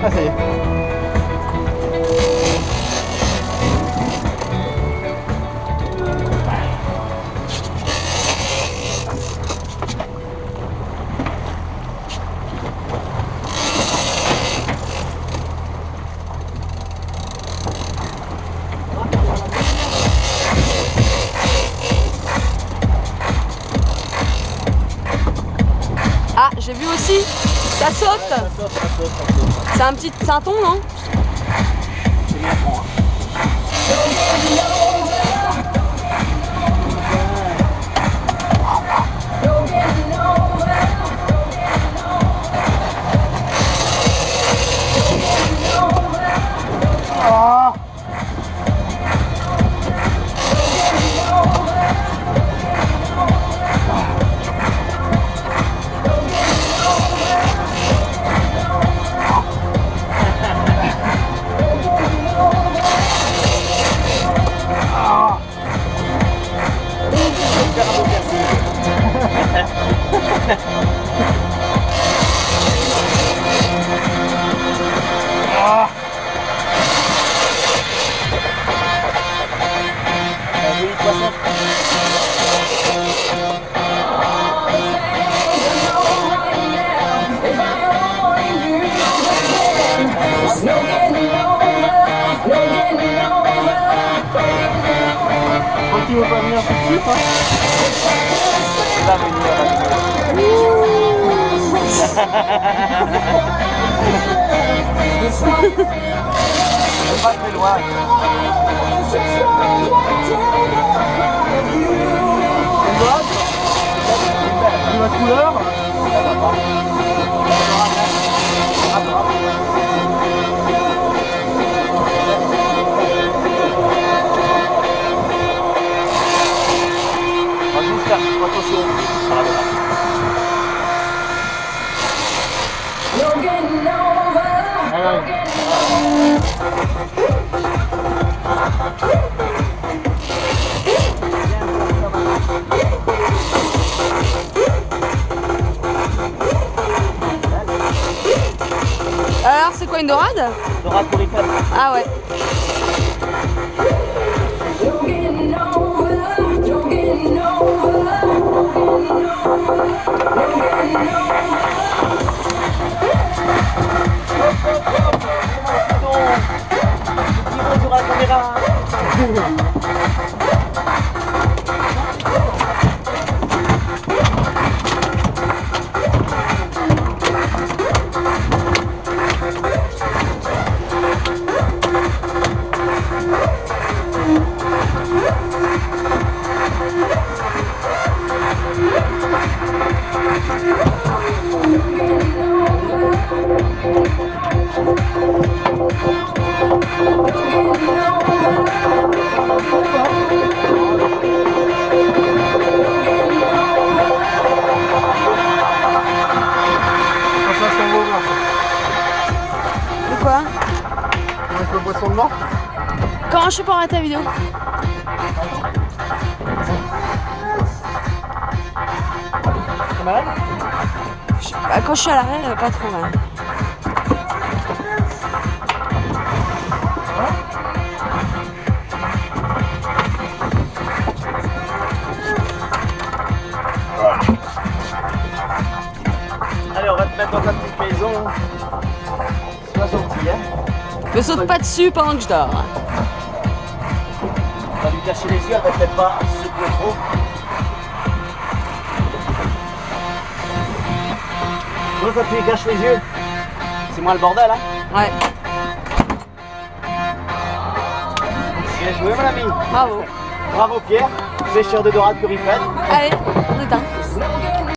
Ah, ça y est. Ah, j'ai vu aussi. Ça saute. Ouais, ça saute. C'est un petit, c'est un thon, non? C'est bien bon, hein. Ah. Joli poisson. Quand tu veux pas venir tout de suite, hein? Il va venir, c'est pas très loin. La couleur. Attention. Alors, c'est quoi, une dorade? Dorade coryphène. Ah ouais. Sur la caméra. De quoi? Avec le poisson de mort. Quand je suis pas arrêter la vidéo? T'es malade? Bah, quand je suis à l'arrêt, pas trop mal. Allez, on va te mettre dans ta petite maison. Sois gentil, hein. Me saute pas dessus pendant que je dors. On va lui cacher les yeux, elle va peut-être pas secouer trop. Toi, quand tu lui caches les yeux, c'est moins le bordel, hein. Ouais. Bien joué, mon ami. Bravo. Bravo, Pierre, pêcheur de dorade coryphène. Allez.